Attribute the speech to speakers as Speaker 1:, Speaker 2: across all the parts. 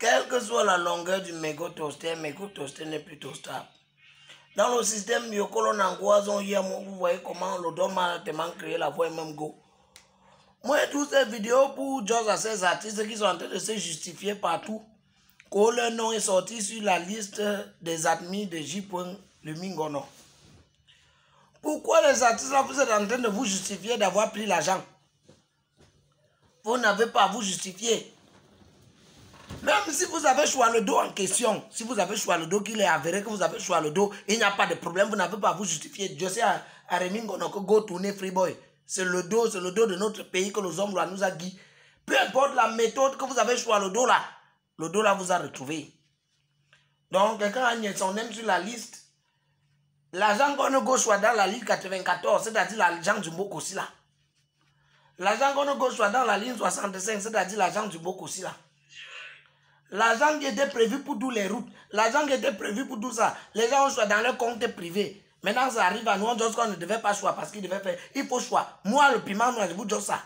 Speaker 1: Quelle que soit la longueur du mégot toaster n'est plus toastable. Dans le système Yokolo-Nangoison, vous voyez comment le don m'a tellement créé la voix et même go. Moi, toutes ces vidéos pour Just à ces artistes qui sont en train de se justifier partout, que leur nom est sorti sur la liste des admis de J. Le Mingono. Pourquoi les artistes là, vous êtes en train de vous justifier d'avoir pris l'argent? Vous n'avez pas à vous justifier. Même si vous avez choisi le dos en question, si vous avez choisi le dos qu'il est avéré que vous avez choisi le dos, il n'y a pas de problème, vous n'avez pas à vous justifier. Je sais à Remingono que go tourner Freeboy. C'est le dos de notre pays que les hommes là nous a dit. Peu importe la méthode que vous avez choisi le dos là vous a retrouvé. Donc quelqu'un a mis son nom sur la liste. L'argent qu'on a soit dans la ligne 94, c'est-à-dire l'argent du Boko aussi là. L'argent qu'on a soit dans la ligne 65, c'est-à-dire l'argent du Boko aussi là. L'argent qui était prévu pour toutes les routes, l'argent qui était prévu pour tout ça, les gens sont dans leur compte privé. Maintenant, ça arrive à nous, on dit qu'on ne devait pas choisir parce qu'il devait faire. Il faut choisir. Moi, le piment noir, je vous dis ça.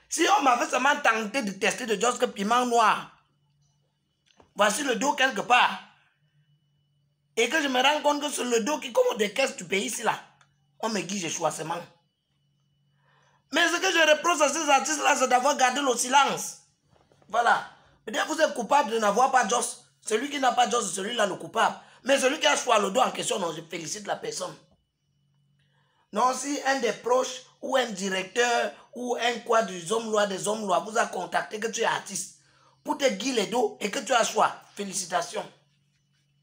Speaker 1: Si on m'avait seulement tenté de tester de dire que piment noir, voici le dos quelque part. Et que je me rends compte que c'est le dos qui commande des caisses du pays ici là. On me dit, je choisis seulement. Mais ce que je reproche à ces artistes-là, c'est d'avoir gardé le silence. Voilà. Peut-être vous êtes coupable de n'avoir pas Joss. Celui qui n'a pas Joss, c'est celui-là le coupable. Mais celui qui a choisi le dos en question, non, je félicite la personne. Non, si un des proches ou un directeur ou un quoi des hommes lois vous a contacté que tu es artiste pour te guider les dos et que tu as choisi, félicitations.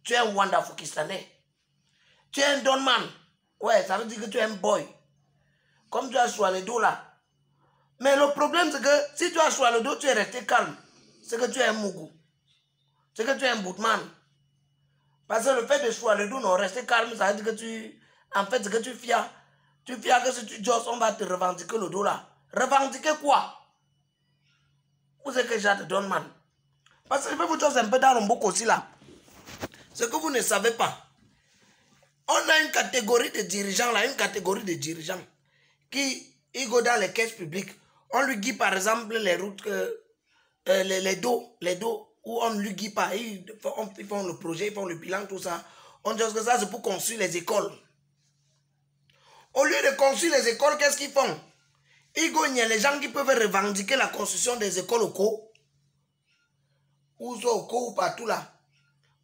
Speaker 1: Tu es un Wanda Fukistanais. Tu es un Donman. Ouais, ça veut dire que tu es un boy. Comme tu as choisi le dos là. Mais le problème, c'est que si tu as choisi le dos, tu es resté calme. C'est que tu es un Mougou. C'est que tu es un Boutman. Parce que le fait de choisir le dos, non, rester calme, ça veut dire que tu... En fait, c'est que tu fias. Tu fias que si tu josses, on va te revendiquer le dos là. Revendiquer quoi? Vous savez que j'ai de Donman. Parce que je vais vous dire un peu dans le bouc aussi là. Ce que vous ne savez pas. On a une catégorie de dirigeants là, qui il go dans les caisses publiques. On lui guide par exemple les routes, les dos, où on ne lui guide pas. Ils font le projet, ils font le bilan, tout ça. On dit que ça c'est pour construire les écoles. Au lieu de construire les écoles, qu'est-ce qu'ils font? Il y a les gens qui peuvent revendiquer la construction des écoles au co. Ou partout là.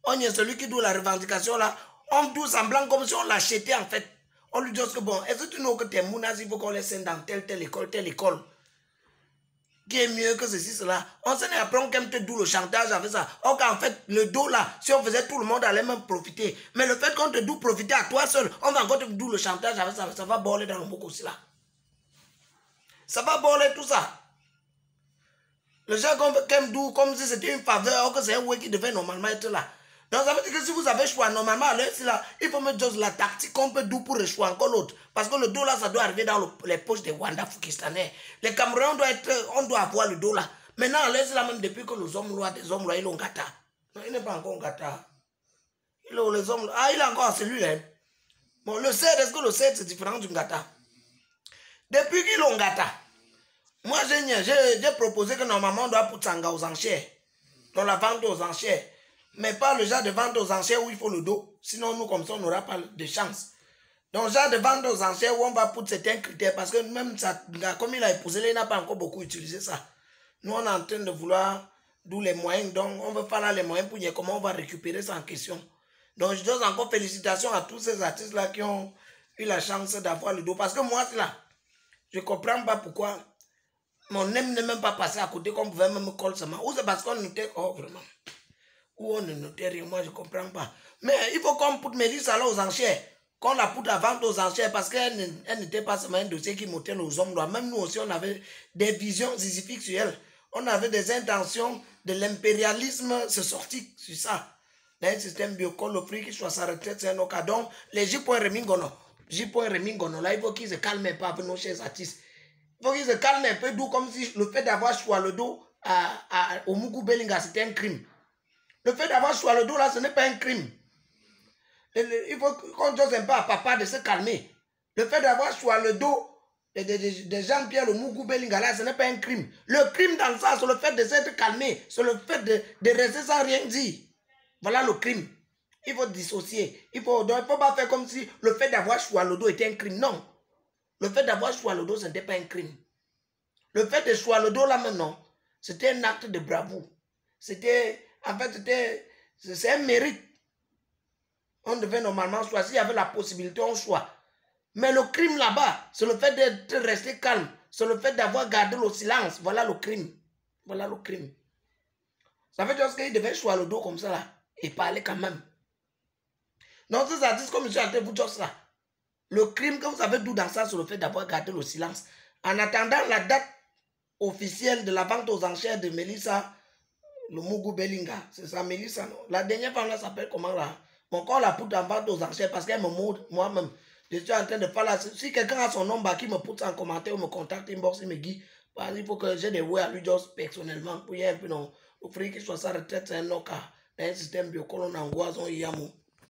Speaker 1: On y a celui qui doit la revendication là. On doit semblant comme si on l'achetait en fait. On lui dit que bon, est-ce que tu sais que tes mounas, il faut qu'on les sende dans telle école. Qui est mieux que ceci, cela. On s'en est appris, on aime te doux le chantage avec ça. Or qu'en fait, le dos là, si on faisait tout le monde allait même profiter. Mais le fait qu'on te doux profiter à toi seul, on va encore te doux le chantage avec ça. Ça va borler dans le bouc aussi là. Ça va borler tout ça. Le gens qui aiment doux comme si c'était une faveur, or que c'est un ouais qui devait normalement être là. Donc ça veut dire que si vous avez choisi normalement à l'heure, là, il faut mettre juste la tactique qu'on peut doux pour choisir encore l'autre. Parce que le dos là, ça doit arriver dans les poches des Wanda Fukistanais. Les Camerounais, on doit avoir le dos là. Maintenant, à l'heure, là, même depuis que les hommes lois, des hommes lois, ils l'ont gâté. Non, il n'est pas encore gâté. Les hommes, il est encore celui-là. Bon, le CED, est-ce que le CED c'est différent du gâté? Depuis qu'ils l'ont gâté, moi j'ai proposé que normalement on doit pour Tsanga aux enchères. Dans la vente aux enchères. Mais pas le genre de vente aux enchères où il faut le dos. Sinon, nous, comme ça, on n'aura pas de chance. Donc, genre de vente aux enchères où on va pour certains critères. Parce que même ça, comme il a épousé, il n'a pas encore beaucoup utilisé ça. Nous, on est en train de vouloir, d'où les moyens. Donc, on veut faire là les moyens pour dire comment on va récupérer ça en question. Donc, je donne encore félicitations à tous ces artistes-là qui ont eu la chance d'avoir le dos. Parce que moi, là, je ne comprends pas pourquoi mon aime n'est même pas passé à côté qu'on pouvait même coller seulement. Ou c'est parce qu'on était, oh, vraiment. Ou on ne notait rien, moi je ne comprends pas. Mais il faut qu'on puisse mettre ça là aux enchères. Qu'on la pousse à vendre aux enchères parce qu'elle n'était pas seulement un dossier qui montait nos hommes. Même nous aussi, on avait des visions zizifiques sur elle. On avait des intentions de l'impérialisme se sortir sur ça. Dans un système biocol, le prix qui soit sa retraite, c'est un cas. Donc, les J.Remingono, là, il faut qu'ils se calment pas pour nos chers artistes. Il faut qu'ils se calment un peu, d'où comme si le fait d'avoir choisi le dos au Mougou Bellinga, c'était un crime. Le fait d'avoir choisi le dos là, ce n'est pas un crime. Il faut qu'on dise un peu à papa de se calmer. Le fait d'avoir choisi le dos de Jean-Pierre Mougou Belingala, ce n'est pas un crime. Le crime dans ça, c'est le fait de s'être calmé, c'est le fait de rester sans rien dire. Voilà le crime. Il faut dissocier. Il ne faut pas faire comme si le fait d'avoir choisi le dos était un crime. Non. Le fait d'avoir choisi le dos, ce n'était pas un crime. Le fait de choisir le dos là maintenant, c'était un acte de bravoure. C'était, en fait, c'est un mérite. On devait normalement choisir. S'il y avait la possibilité, on choisit. Mais le crime là-bas, c'est le fait d'être resté calme. C'est le fait d'avoir gardé le silence. Voilà le crime. Voilà le crime. Ça veut dire qu'il devait choisir le dos comme ça là et parler quand même. Non, ces artistes comme M. Ante vous dire ça. Le crime que vous avez d'où dans ça, c'est le fait d'avoir gardé le silence. En attendant la date officielle de la vente aux enchères de Melissa, le Mougou Belinga, c'est ça Melissa, non? La dernière femme là s'appelle comment là? Mon corps la poutre en vente aux enchères parce qu'elle me montre moi-même. Je suis en train de faire là. Si quelqu'un a son nom, qui me poutre en commentaire ou me contacte, inbox, il me dit, il faut que j'ai des voix à lui dire personnellement pour y un peu non. Au frère qu'il soit sa retraite, c'est un cas. Dans un système biocolon angoisse, on y a mot.